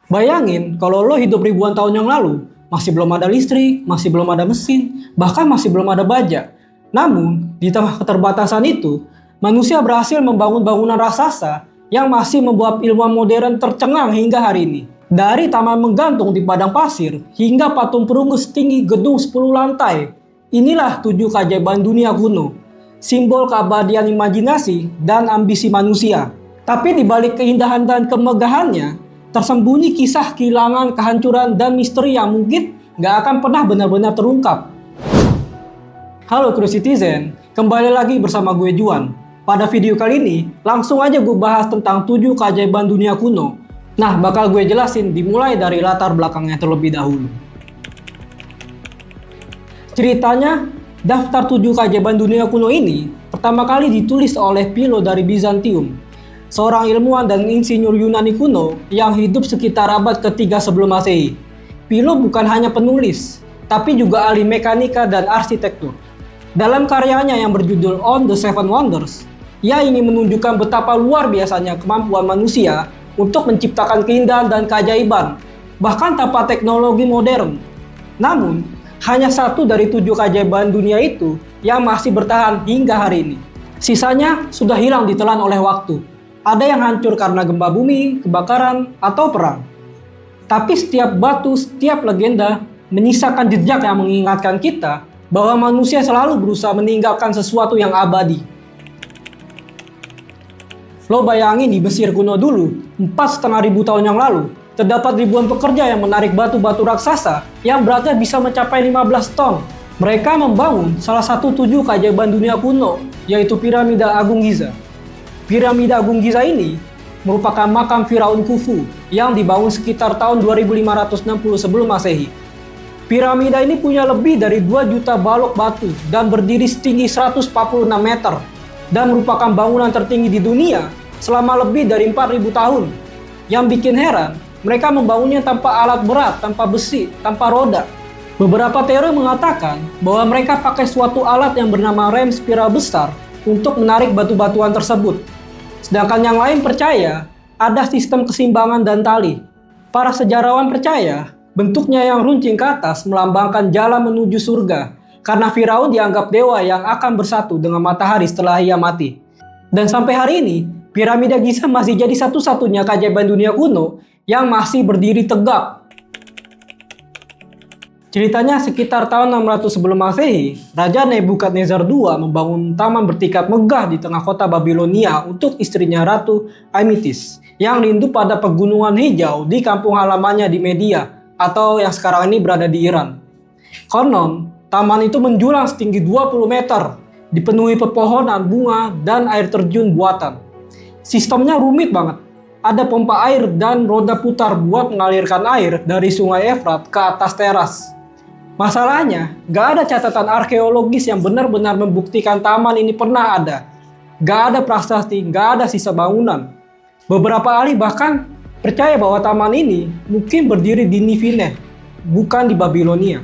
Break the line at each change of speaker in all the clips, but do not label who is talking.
Bayangin kalau lo hidup ribuan tahun yang lalu, masih belum ada listrik, masih belum ada mesin, bahkan masih belum ada baja. Namun, di tengah keterbatasan itu, manusia berhasil membangun bangunan raksasa yang masih membuat ilmuwan modern tercengang hingga hari ini. Dari taman menggantung di padang pasir hingga patung perunggu setinggi gedung 10 lantai. Inilah 7 keajaiban dunia kuno, simbol keabadian imajinasi dan ambisi manusia. Tapi di balik keindahan dan kemegahannya, tersembunyi kisah kehilangan, kehancuran, dan misteri yang mungkin gak akan pernah benar-benar terungkap. Halo True Citizen, kembali lagi bersama gue Juan. Pada video kali ini, langsung aja gue bahas tentang 7 keajaiban dunia kuno. Nah, bakal gue jelasin dimulai dari latar belakangnya terlebih dahulu. Ceritanya, daftar 7 keajaiban dunia kuno ini pertama kali ditulis oleh Philo dari Bizantium, seorang ilmuwan dan insinyur Yunani kuno yang hidup sekitar abad ke-3 sebelum Masehi. Philo bukan hanya penulis, tapi juga ahli mekanika dan arsitektur. Dalam karyanya yang berjudul On the Seven Wonders, ia ingin menunjukkan betapa luar biasanya kemampuan manusia untuk menciptakan keindahan dan keajaiban, bahkan tanpa teknologi modern. Namun, hanya satu dari 7 keajaiban dunia itu yang masih bertahan hingga hari ini. Sisanya sudah hilang ditelan oleh waktu. Ada yang hancur karena gempa bumi, kebakaran, atau perang. Tapi setiap batu, setiap legenda menyisakan jejak yang mengingatkan kita bahwa manusia selalu berusaha meninggalkan sesuatu yang abadi. Lo bayangin di Mesir kuno dulu, 4.500 tahun yang lalu, terdapat ribuan pekerja yang menarik batu-batu raksasa yang beratnya bisa mencapai 15 ton. Mereka membangun salah satu 7 keajaiban dunia kuno, yaitu Piramida Agung Giza. Piramida Agung Giza ini merupakan makam Firaun Khufu yang dibangun sekitar tahun 2560 sebelum Masehi. Piramida ini punya lebih dari 2 juta balok batu dan berdiri setinggi 146 meter dan merupakan bangunan tertinggi di dunia selama lebih dari 4.000 tahun. Yang bikin heran, mereka membangunnya tanpa alat berat, tanpa besi, tanpa roda. Beberapa teori mengatakan bahwa mereka pakai suatu alat yang bernama rem spiral besar untuk menarik batu-batuan tersebut. Sedangkan yang lain percaya ada sistem keseimbangan dan tali. Para sejarawan percaya bentuknya yang runcing ke atas melambangkan jalan menuju surga, karena Firaun dianggap dewa yang akan bersatu dengan matahari setelah ia mati. Dan sampai hari ini, Piramida Giza masih jadi satu-satunya keajaiban dunia kuno yang masih berdiri tegak. Ceritanya sekitar tahun 600 sebelum Masehi, Raja Nebukadnezar II membangun taman bertingkat megah di tengah kota Babilonia untuk istrinya Ratu Amitis yang rindu pada pegunungan hijau di kampung halamannya di Media atau yang sekarang ini berada di Iran. Konon, taman itu menjulang setinggi 20 meter, dipenuhi pepohonan, bunga, dan air terjun buatan. Sistemnya rumit banget. Ada pompa air dan roda putar buat mengalirkan air dari sungai Efrat ke atas teras. Masalahnya, gak ada catatan arkeologis yang benar-benar membuktikan taman ini pernah ada. Gak ada prasasti, gak ada sisa bangunan. Beberapa ahli bahkan percaya bahwa taman ini mungkin berdiri di Nineveh, bukan di Babilonia.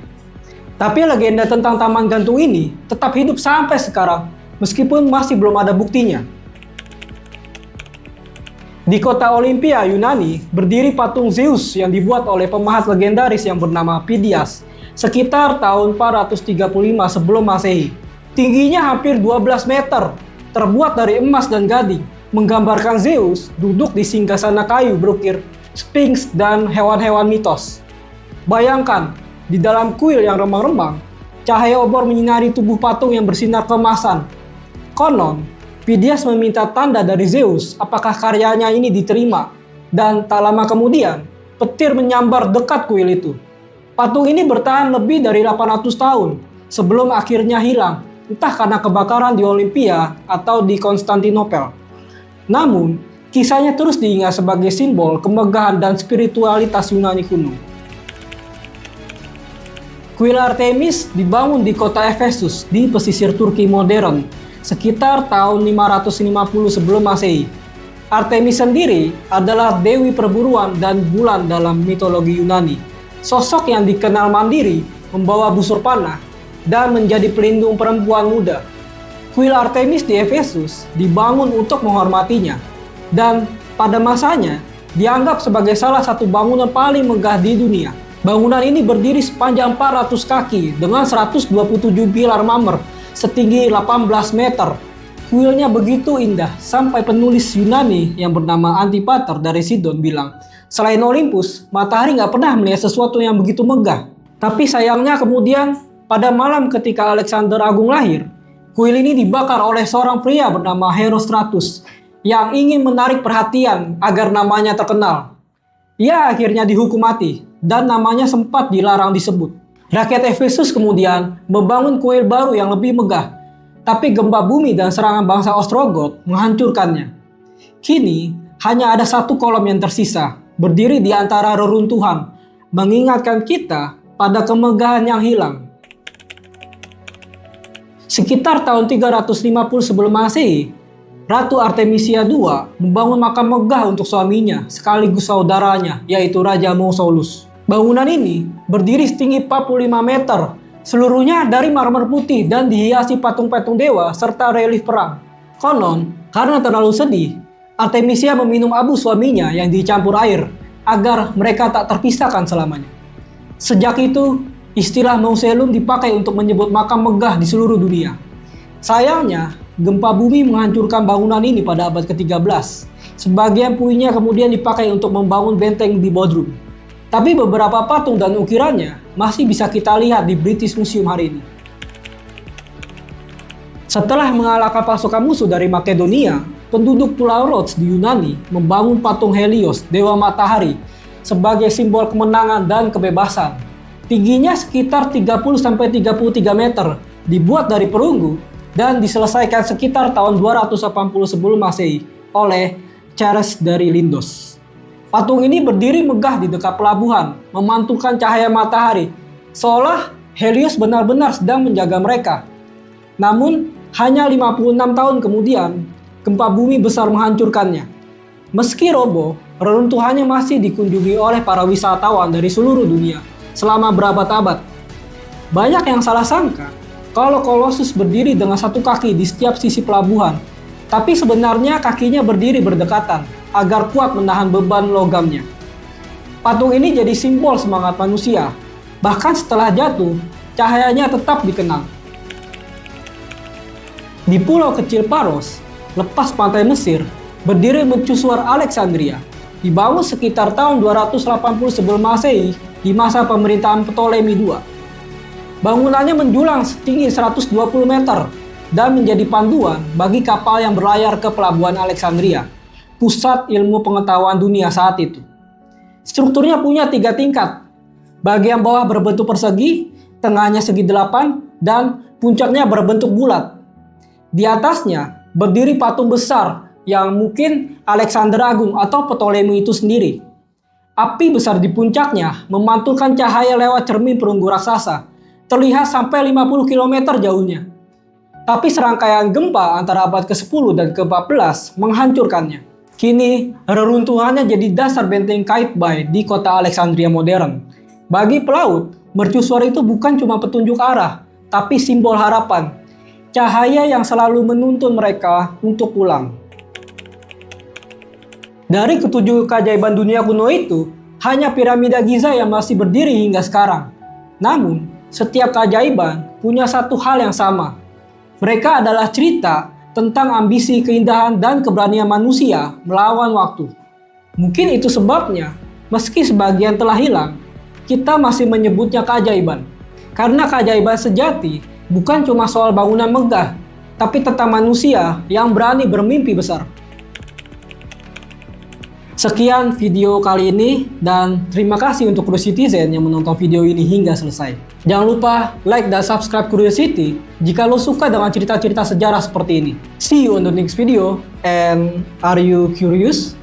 Tapi legenda tentang taman gantung ini tetap hidup sampai sekarang, meskipun masih belum ada buktinya. Di kota Olimpia, Yunani, berdiri patung Zeus yang dibuat oleh pemahat legendaris yang bernama Phidias sekitar tahun 435 sebelum Masehi. Tingginya hampir 12 meter, terbuat dari emas dan gading, menggambarkan Zeus duduk di singgasana kayu berukir Sphinx dan hewan-hewan mitos. Bayangkan, di dalam kuil yang remang-remang, cahaya obor menyinari tubuh patung yang bersinar keemasan. Konon, Phidias meminta tanda dari Zeus apakah karyanya ini diterima, dan tak lama kemudian, petir menyambar dekat kuil itu. Patung ini bertahan lebih dari 800 tahun sebelum akhirnya hilang, entah karena kebakaran di Olimpia atau di Konstantinopel. Namun, kisahnya terus diingat sebagai simbol kemegahan dan spiritualitas Yunani kuno. Kuil Artemis dibangun di kota Efesus di pesisir Turki modern sekitar tahun 550 sebelum Masehi. Artemis sendiri adalah dewi perburuan dan bulan dalam mitologi Yunani. Sosok yang dikenal mandiri, membawa busur panah, dan menjadi pelindung perempuan muda. Kuil Artemis di Efesus dibangun untuk menghormatinya. Dan pada masanya, dianggap sebagai salah satu bangunan paling megah di dunia. Bangunan ini berdiri sepanjang 400 kaki dengan 127 pilar marmer setinggi 18 meter. Kuilnya begitu indah sampai penulis Yunani yang bernama Antipater dari Sidon bilang, selain Olympus, matahari nggak pernah melihat sesuatu yang begitu megah. Tapi sayangnya kemudian pada malam ketika Alexander Agung lahir, kuil ini dibakar oleh seorang pria bernama Herostratus yang ingin menarik perhatian agar namanya terkenal. Ia akhirnya dihukum mati dan namanya sempat dilarang disebut. Rakyat Efesus kemudian membangun kuil baru yang lebih megah, tapi gempa bumi dan serangan bangsa Ostrogoth menghancurkannya. Kini hanya ada satu kolom yang tersisa, berdiri di antara reruntuhan, mengingatkan kita pada kemegahan yang hilang. Sekitar tahun 350 sebelum Masehi, Ratu Artemisia II membangun makam megah untuk suaminya sekaligus saudaranya, yaitu Raja Mausolus. Bangunan ini berdiri setinggi 45 meter, seluruhnya dari marmer putih dan dihiasi patung-patung dewa serta relief perang. Konon, karena terlalu sedih, Artemisia meminum abu suaminya yang dicampur air agar mereka tak terpisahkan selamanya. Sejak itu, istilah mausoleum dipakai untuk menyebut makam megah di seluruh dunia. Sayangnya, gempa bumi menghancurkan bangunan ini pada abad ke-13. Sebagian puingnya kemudian dipakai untuk membangun benteng di Bodrum. Tapi beberapa patung dan ukirannya masih bisa kita lihat di British Museum hari ini. Setelah mengalahkan pasukan musuh dari Makedonia, penduduk Pulau Rhodes di Yunani membangun patung Helios, dewa matahari, sebagai simbol kemenangan dan kebebasan. Tingginya sekitar 30-33 meter, dibuat dari perunggu, dan diselesaikan sekitar tahun 280 sebelum Masehi oleh Charles dari Lindos. Patung ini berdiri megah di dekat pelabuhan, memantulkan cahaya matahari, seolah Helios benar-benar sedang menjaga mereka. Namun, hanya 56 tahun kemudian, gempa bumi besar menghancurkannya. Meski roboh, reruntuhannya masih dikunjungi oleh para wisatawan dari seluruh dunia selama berabad-abad. Banyak yang salah sangka kalau Colossus berdiri dengan satu kaki di setiap sisi pelabuhan, tapi sebenarnya kakinya berdiri berdekatan agar kuat menahan beban logamnya. Patung ini jadi simbol semangat manusia. Bahkan setelah jatuh, cahayanya tetap dikenang. Di pulau kecil Paros, lepas pantai Mesir, berdiri mercusuar Alexandria. Dibangun sekitar tahun 280 sebelum Masehi di masa pemerintahan Ptolemy II. Bangunannya menjulang setinggi 120 meter dan menjadi panduan bagi kapal yang berlayar ke pelabuhan Alexandria, pusat ilmu pengetahuan dunia saat itu. Strukturnya punya 3 tingkat. Bagian bawah berbentuk persegi, tengahnya segi 8, dan puncaknya berbentuk bulat. Di atasnya berdiri patung besar yang mungkin Alexander Agung atau Ptolemy itu sendiri. Api besar di puncaknya memantulkan cahaya lewat cermin perunggu raksasa, terlihat sampai 50 km jauhnya. Tapi serangkaian gempa antara abad ke-10 dan ke-14 menghancurkannya. Kini, reruntuhannya jadi dasar benteng Qaitbay di kota Alexandria modern. Bagi pelaut, mercusuar itu bukan cuma petunjuk arah, tapi simbol harapan. Cahaya yang selalu menuntun mereka untuk pulang. Dari ketujuh keajaiban dunia kuno itu, hanya piramida Giza yang masih berdiri hingga sekarang. Namun, setiap keajaiban punya satu hal yang sama. Mereka adalah cerita tentang ambisi, keindahan, dan keberanian manusia melawan waktu. Mungkin itu sebabnya, meski sebagian telah hilang, kita masih menyebutnya keajaiban. Karena keajaiban sejati bukan cuma soal bangunan megah, tapi tentang manusia yang berani bermimpi besar. Sekian video kali ini, dan terima kasih untuk Curiosity-zen yang menonton video ini hingga selesai. Jangan lupa like dan subscribe Curiosity jika lo suka dengan cerita-cerita sejarah seperti ini. See you on the next video, and are you curious?